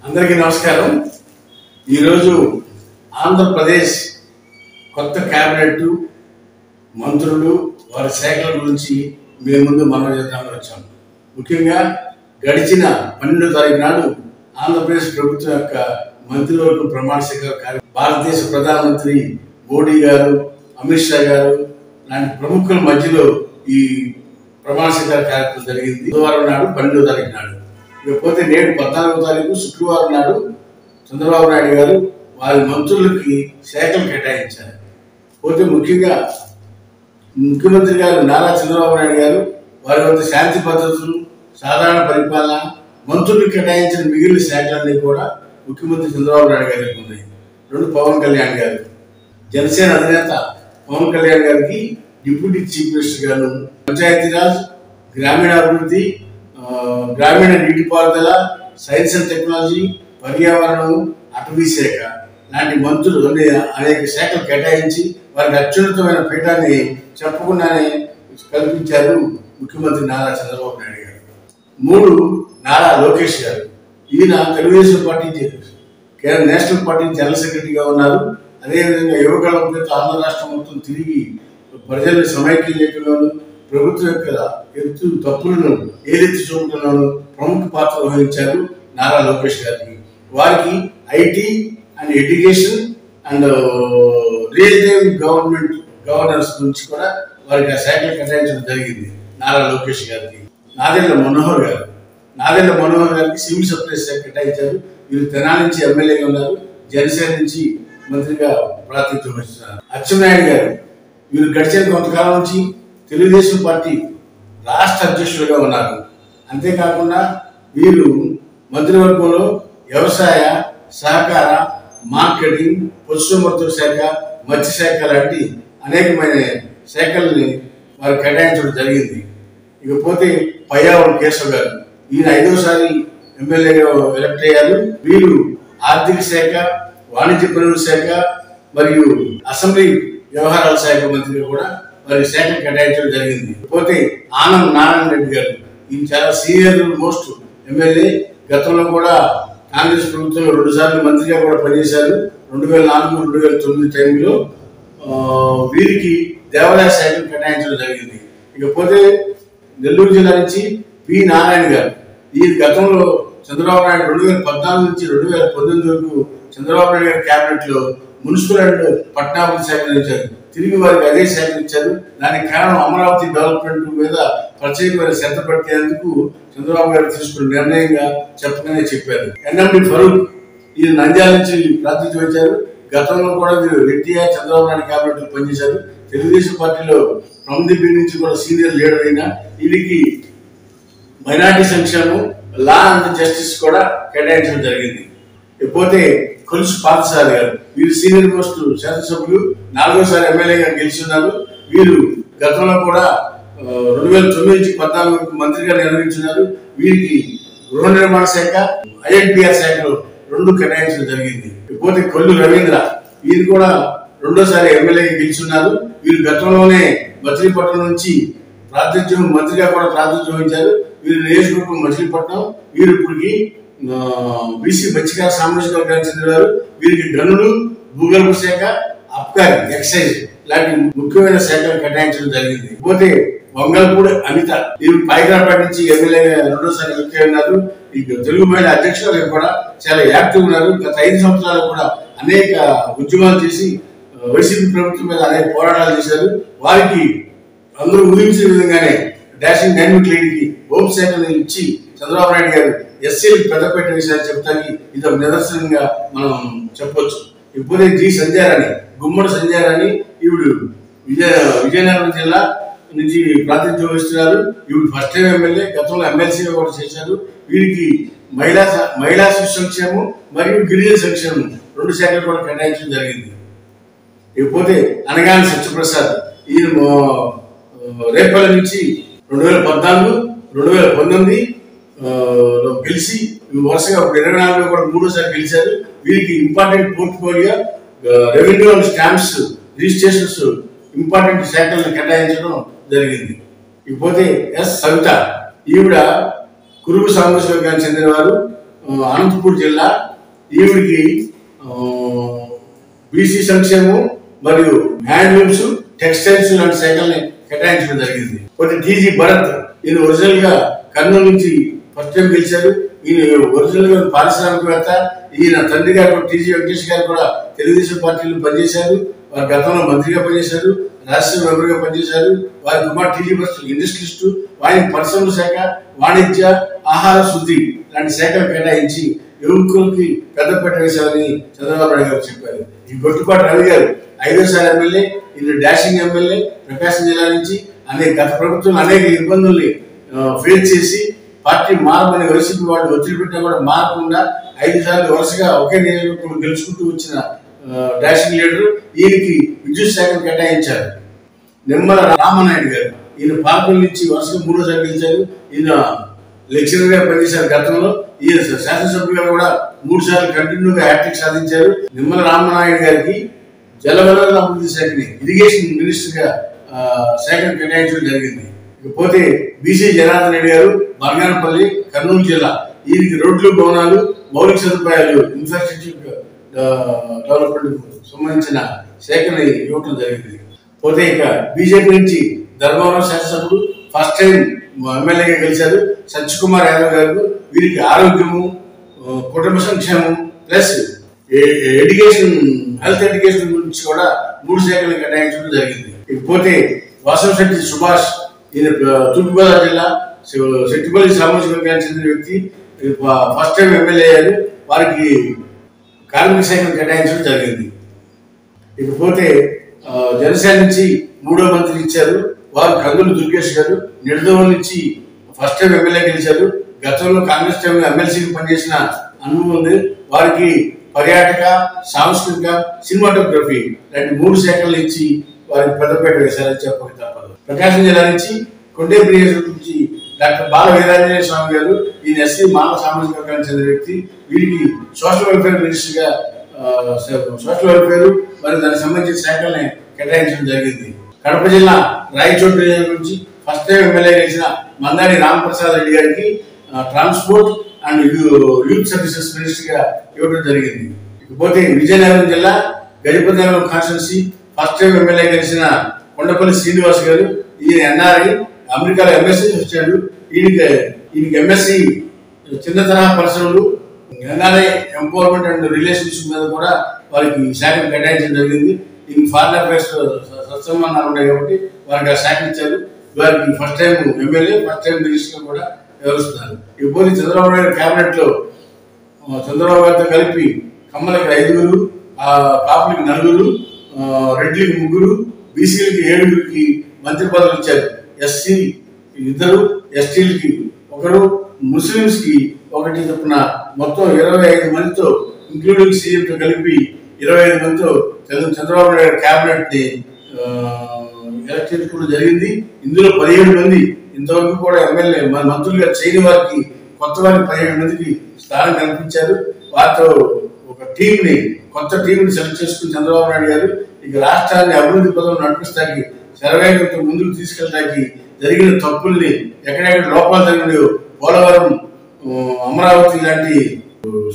అందరికీ నమస్కారం। ఈరోజు ఆంధ్రప్రదేశ్ కొత్త క్యాబినెట్ మంత్రులు వారి శాఖల గురించి మేము ముందు మనం చేద్దామని వచ్చాము। ముఖ్యంగా గడిచిన 12వ తారీఖు నాడు ఆంధ్రప్రదేశ్ ప్రభుత్వం యొక్క మంత్రివర్గ ప్రమాణ స్వీకారం భారతదేశ ప్రధానమంత్రి మోడీ గారు, అమిత్ షా గారు లాంటి ప్రముఖుల మధ్యలో ఈ ప్రమాణ స్వీకార కార్యక్రమం జరిగింది। బుధవారం నాడు 12వ తారీఖు నాడు। ఇకపోతే నేడు 14వ తారీఖు శుక్రవారం నాడు చంద్రబాబు నాయుడు గారు వారి మంత్రులకి శాఖలు కేటాయించారు। పోతే ముఖ్యంగా ముఖ్యమంత్రి గారు నారా చంద్రబాబు నాయుడు గారు వారి వద్ద శాంతి భద్రతలు, సాధారణ పరిపాలన, మంత్రులకు కేటాయించిన మిగిలిన శాఖలన్నీ కూడా ముఖ్యమంత్రి చంద్రబాబు నాయుడు గారికి ఉన్నాయి। రెండు పవన్ కళ్యాణ్ గారు, జనసేన అధినేత పవన్ కళ్యాణ్ గారికి డిప్యూటీ చీఫ్ మినిస్టర్ గారు, పంచాయతీరాజ్, గ్రామీణాభివృద్ధి, గ్రామీణ నీటిపారుదల, సైన్స్ అండ్ టెక్నాలజీ, పర్యావరణం, అటవీ శాఖ లాంటి మంత్రులు అనేక శాఖలు కేటాయించి వారికి అత్యున్నతమైన పీఠాన్ని చెప్పకుండానే కల్పించారు ముఖ్యమంత్రి నారా చంద్రబాబు నాయుడు గారు। 3 నారా లోకేష్ గారు, ఈయన Telugu Desam party national party general సెక్రటరీగా ఉన్నారు। అదేవిధంగా యువకుల ఆంధ్ర రాష్ట్రం మొత్తం తిరిగి ప్రజలను సమైక్యం చేయడంలోను, ప్రభుత్వం యొక్క తప్పులను ఏదెత్తి చూపడంలోను ప్రముఖ పాత్ర వహించారు నారా లోకేష్ గారికి। వారికి IT and education and real time governance నుంచి కూడా వారికి ఆ శాఖలు కేటాయించడం జరిగింది నారా లోకేష్ గారికి। నాదెళ్ల మనోహర్ గారికి సివిల్ సప్లైస్ శాఖ కేటాయించారు। వీరు తెనాలి నుంచి ఎమ్మెల్యేగా ఉన్నారు, జనసేన నుంచి మంత్రిగా ప్రాతినిధ్యం వహిస్తున్నారు। అచ్చెన్నాయుడు గారు, వీరు గడిచిన కొంతకాలం నుంచి తెలుగుదేశం పార్టీ రాష్ట్ర అధ్యక్షులుగా ఉన్నారు। అంతేకాకుండా వీరు మంత్రివర్గంలో వ్యవసాయ, సహకార, మార్కెటింగ్, పశుసంవర్ధక శాఖ, మత్స్యశాఖ లాంటి అనేకమైన శాఖల్ని వారు కేటాయించడం జరిగింది। ఇకపోతే పయ్యావుల కేశవ్ గారు, ఈయన 5వసారి ఎమ్మెల్యేగా ఎలక్ట్ అయ్యారు। వీరు ఆర్థిక శాఖ, వాణిజ్య పనుల శాఖ మరియు అసెంబ్లీ వ్యవహారాల శాఖ మంత్రిగా కూడా వారి శాఖలు కేటాయించడం జరిగింది। పోతే ఆనం నారాయణ రెడ్డి గారు, ఈయన చాలా సీనియర్ మోస్ట్ ఎమ్మెల్యే, గతంలో కూడా కాంగ్రెస్ ప్రభుత్వంలో 2 సార్లు మంత్రిగా కూడా పనిచేశారు। 2004-2009 టైంలో వీరికి దేవాదాయ శాఖను కేటాయించడం జరిగింది। ఇకపోతే నెల్లూరు జిల్లా నుంచి పి నారాయణ గారు, ఈ గతంలో చంద్రబాబు నాయుడు 2014 నుంచి 2019 వరకు చంద్రబాబు నాయుడు గారి క్యాబినెట్ లో మున్సిపల్ అండ్ పట్టణాభివృద్ధి శాఖలు ఇచ్చారు, తిరిగి వారికి అదే శాఖలు ఇచ్చారు। దానికి కారణం అమరావతి డెవలప్మెంట్ మీద ప్రత్యేకమైన శ్రద్ధ పెట్టేందుకు చంద్రబాబు గారు తీసుకున్న నిర్ణయంగా చెప్పారు। ఎన్ఎండి ఫరూక్, ఈయన నంద్యాల నుంచి ప్రాతినిధ్యం వహించారు। గతంలో కూడా వీరు రెడ్డియా చంద్రబాబు నాయుడు క్యాబినెట్ లో పనిచేశారు। తెలుగుదేశం పార్టీలో ఫ్రమ్ ది బిగినింగ్ నుంచి కూడా సీనియర్ లీడర్ అయిన వీరికి మైనార్టీ సంక్షేమం, లా అండ్ జస్టిస్ కూడా కేటాయించడం జరిగింది। ఇకపోతే కొలుసు పార్థసారథి గారు, వీరు సీనియర్ మోస్ట్ శాసనసభ్యులు, 4వసారి ఎమ్మెల్యేగా గెలిచున్నారు। వీరు గతంలో కూడా 2009 నుంచి 14 వరకు మంత్రిగా నిర్వహించున్నారు। వీరికి గృహ నిర్మాణ శాఖ, ఐఎన్పిఆర్ శాఖలు 2 కేటాయించడం జరిగింది। ఇకపోతే కొల్లు రవీంద్ర, వీరు కూడా 2వసారి ఎమ్మెల్యేగా గెలుచున్నారు। వీరు గతంలోనే మచిలీపట్నం నుంచి మంత్రిగా కూడా ప్రాతినిధ్యం వహించారు। వీరు నియోజకవర్గం మచిలీపట్నం, వీరు ఇప్పటికి బీసీ మత్స్యకార సామాజిక వర్గానికి చెందినవారు। వీరికి గనులు, భూగర్భ శాఖ, అబ్కారీ, ఎక్సైజ్ లాంటి ముఖ్యమైన శాఖలు కేటాయించడం జరిగింది। పోతే వంగల్పూడి అనిత, వీరు పైగ్రాపేట నుంచి ఎమ్మెల్యేగా 2వసారి ఎలక్ట్ ఉన్నారు। ఈ తెలుగు మహిళా అధ్యక్షులుగా కూడా చాలా యాక్టివ్ ఉన్నారు। గత 5 సంవత్సరాలు కూడా అనేక ఉద్యమాలు చేసి వైసీపీ ప్రభుత్వం మీద అనేక పోరాటాలు చేశారు। వారికి అందరూ ఊహించిన విధంగానే డాషింగ్ డైనమిక్ లేడీకి హోంశాఖను ఇచ్చి చంద్రబాబు నాయుడు గారు ఎస్సీలకు పెద్దపేట విషయాలు చెప్తానికి ఇది ఒక నిదర్శనంగా మనం చెప్పొచ్చు। ఇప్పుడే గుమ్మడి సంజయారాణి, ఈవిడు విజయనగరం జిల్లా నుంచి ప్రాతినిధ్యం వహిస్తున్నారు। ఈవిడ ఫస్ట్ టైం ఎమ్మెల్యే, గతంలో ఎమ్మెల్సీగా కూడా చేశారు। వీరికి మహిళా శిశు సంక్షేమం మరియు గిరిజన సంక్షేమం 2 శాఖలు కూడా కేటాయించడం జరిగింది। ఇకపోతే అనగాని సత్యప్రసాద్, ఈయన రేపల్లి నుంచి 2014-2019 గెలిచి వరుసగా 2024లో కూడా 3వసారి గెలిచారు। వీరికి important portfolio, revenue and stamps, registrations important శాఖలను కేటాయించడం జరిగింది। ఇకపోతే ఎస్ సవిత, ఈవిడ కురుగు సామాజిక వర్గానికి చెందినవారు, అనంతపూర్ జిల్లా. ఈవిడికి బీసీ సంక్షేమం మరియు హ్యాండ్లూమ్స్, టెక్స్టైల్స్ లాంటి శాఖల్ని కేటాయించడం జరిగింది. కొన్ని టీజీ భరత్, ఈయన ఒరిజినల్ గా కర్నూలు నుంచి ఫస్ట్ టైం గెలిచారు. ఈయన ఒరిజినల్ గా పారిశ్రామికవేత్త. ఈయన తండ్రి గారు టీజీ వెంకటేష్ గారు కూడా తెలుగుదేశం పార్టీలో పనిచేశారు. వారి గతంలో మంత్రిగా పనిచేశారు, రాజ్యసభ మెంబర్గా పనిచేశారు. వారి కుమార్ టీజీ బస్ ఇండస్ట్రియలిస్టు. వారి పరిశ్రమల శాఖ, వాణిజ్య, ఆహార శుద్ధి లాంటి శాఖలు కేటాయించి యువకులకి పెద్దపేట వేశారని చంద్రబాబు నాయుడు గారు చెప్పారు. ఈ గొట్టుపాటి రవి గారు 5వ ఎమ్మెల్యే, ఈయన డాషింగ్ ఎమ్మెల్యే, ప్రకాశం జిల్లా నుంచి. గత ప్రభుత్వం అనేక ఇబ్బందుల్ని ఫేస్ చేసి పార్టీ మారమని వైసీపీ వాళ్ళు ఒత్తిడి పెట్టినా కూడా మారకుండా 5 సార్లు వరుసగా ఒకే నియోజకవర్గంలో గెలుచుకుంటూ వచ్చిన డాషింగ్ లీడర్. ఈయనకి విద్యుత్ శాఖను కేటాయించారు. నిమ్మల రామనాయుడు గారు, ఈయన పార్కుల నుంచి వరుసగా 3సారి గెలిచారు. ఈయన లెక్చరర్ గా పనిచేశారు గతంలో. ఈయన శాసనసభ్యులుగా కూడా 3 సార్లు కంటిన్యూగా హ్యాట్రిక్ సాధించారు. నిమ్మల రామనాయుడు గారికి జలవనరుల అభివృద్ధి శాఖని, ఇరిగేషన్ మినిస్టర్ గా శాఖను కేటాయించడం జరిగింది. ఇకపోతే బీసీ జనార్దన్ రెడ్డి గారు, బంగారపల్లి, కర్నూలు జిల్లా. ఈయనకి రోడ్లు, భవనాలు, మౌలిక సదుపాయాలు, ఇన్ఫ్రాస్ట్రక్చర్ డెవలప్మెంట్ సంబంధించిన శాఖని ఇవ్వటం జరిగింది. పోతే ఇక బీజేపీ నుంచి ధర్మవరం శాసనసభ్యుడు, ఫస్ట్ టైం ఎమ్మెల్యేగా గెలిచారు, సత్యకుమార్ యాదవ్ గారు. వీరికి ఆరోగ్యము, కుటుంబ సంక్షేమం ప్లస్ ఎడ్యుకేషన్, హెల్త్ ఎడ్యుకేషన్ గురించి కూడా 3 శాఖలు కేటాయించడం జరిగింది. ఇకపోతే వాసవశెట్టి సుభాష్, ఈయన తూర్పుగోదావరి జిల్లా శెట్టిపల్లి సామాజిక వర్గానికి చెందిన వ్యక్తి. ఫస్ట్ టైం ఎమ్మెల్యే అయ్యారు. వారికి కార్మిక శాఖను కేటాయించడం జరిగింది. ఇకపోతే జనసేన నుంచి 3వ మంత్రి ఇచ్చారు. వారు కందులు దుర్గేష్ గారు. నిడదవోలు నుంచి ఫస్ట్ టైం ఎమ్మెల్యే గెలిచారు. గతంలో కాంగ్రెస్ టైంలో ఎమ్మెల్సీకి పనిచేసిన అనుభవం ఉంది. వారికి పర్యాటక, సాంస్కృతిక, సినిమాటోగ్రఫీ లాంటి 3 శాఖలు ఇచ్చి వారికి పెద్దపేట వేశారని చెప్పక తప్పదు. ప్రకాశం జిల్లా నుంచి కొండేపల్లి నుంచి డాక్టర్ బాల వీరాంజనేయ స్వామి గారు. ఈయన ఎస్సీ మానవ సామాజిక వర్గానికి చెందిన వ్యక్తి. వీరికి సోషల్ వెల్ఫేర్ మినిస్టర్ గా సోషల్ వెల్ఫేర్ మరియు దానికి సంబంధించిన శాఖల్ని కేటాయించడం జరిగింది. కడప జిల్లా రాయచోటి నుంచి ఫస్ట్ టైం ఎమ్మెల్యే గెలిచిన మందాడి రామప్రసాద్ రెడ్డి గారికి transport and youth services minister గా ఇవ్వడం జరిగింది. ఇకపోతే విజయనగరం జిల్లా Gajapathinagaram constituency first time MLA గెలిచిన కొండపల్లి శ్రీనివాస్ గారు. ఈయన ఎన్ఆర్ఐ, అమెరికాలో ఎంఎస్సీ వచ్చాడు. ఈయనకి ఎంఎస్సీ చిన్న తరహా పరిశ్రమలు, ఎన్ఆర్ఐ ఎంపవర్మెంట్ అండ్ రిలేషన్షిప్ మీద కూడా వారికి శాఖను కేటాయించడం జరిగింది. ఈయన ఫారిన్ అఫైర్స్ సత్సంబంధాలు ఉన్నాయి కాబట్టి వారికి ఆ శాఖ ఇచ్చారు. వారికి first time MLA, first time minister కూడా వ్యవహరిస్తున్నారు. ఇకపోతే చంద్రబాబు నాయుడు క్యాబినెట్ లో చంద్రబాబు గారితో కలిపి కమ్మలకి 5, కాపులకి 4, రెడ్లకి 3, బీసీలకి 7 మంత్రి పదవులు ఇచ్చారు. ఎస్సీ 2, ఎస్టీలకి 1, ముస్లింస్ కి 1 చొప్పున మొత్తం 25 మందితో ఇంక్లూడింగ్ సీఎంతో కలిపి 25 మందితో చంద్రబాబు నాయుడు క్యాబినెట్ ని ఎలక్ట్ చేసుకోవడం జరిగింది. ఇందులో 17 మంది ఇంతవరకు కూడా ఎమ్మెల్యే మంత్రులుగా చేయని వారికి, కొత్త వారికి 17 మందికి స్థానం కల్పించారు. వారితో ఒక కొత్త టీంని సెలెక్ట్ చేసుకుని చంద్రబాబు నాయుడు గారు ఇక రాష్ట్రాన్ని అభివృద్ధి పదవులు నడిపిస్తానికి, శరవేగంతో ముందుకు తీసుకెళ్ళడానికి, జరిగిన తప్పుల్ని, ఎక్కడెక్కడ లోపాలు జరిగినాయో పోలవరం, అమరావతి లాంటి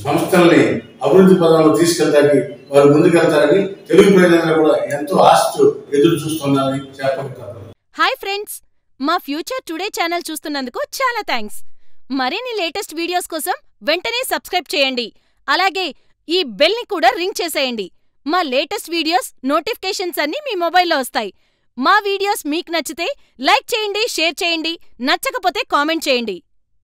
సంస్థల్ని అభివృద్ధి పదంలో తీసుకెళ్ళడానికి వారు ముందుకెళ్తారని తెలుగు ప్రజలందరూ కూడా ఎంతో ఆశతో ఎదురు చూస్తున్నారని చెప్పగలుగుతారు. హాయ్ ఫ్రెండ్స్, మా ఫ్యూచర్ టుడే ఛానల్ చూస్తున్నందుకు చాలా థ్యాంక్స్. మరిన్ని లేటెస్ట్ వీడియోస్ కోసం వెంటనే సబ్స్క్రైబ్ చేయండి. అలాగే ఈ బెల్ ని కూడా రింగ్ చేసేయండి. మా లేటెస్ట్ వీడియోస్ నోటిఫికేషన్స్ అన్నీ మీ మొబైల్లో వస్తాయి. మా వీడియోస్ మీకు నచ్చితే లైక్ చేయండి, షేర్ చేయండి, నచ్చకపోతే కామెంట్ చేయండి.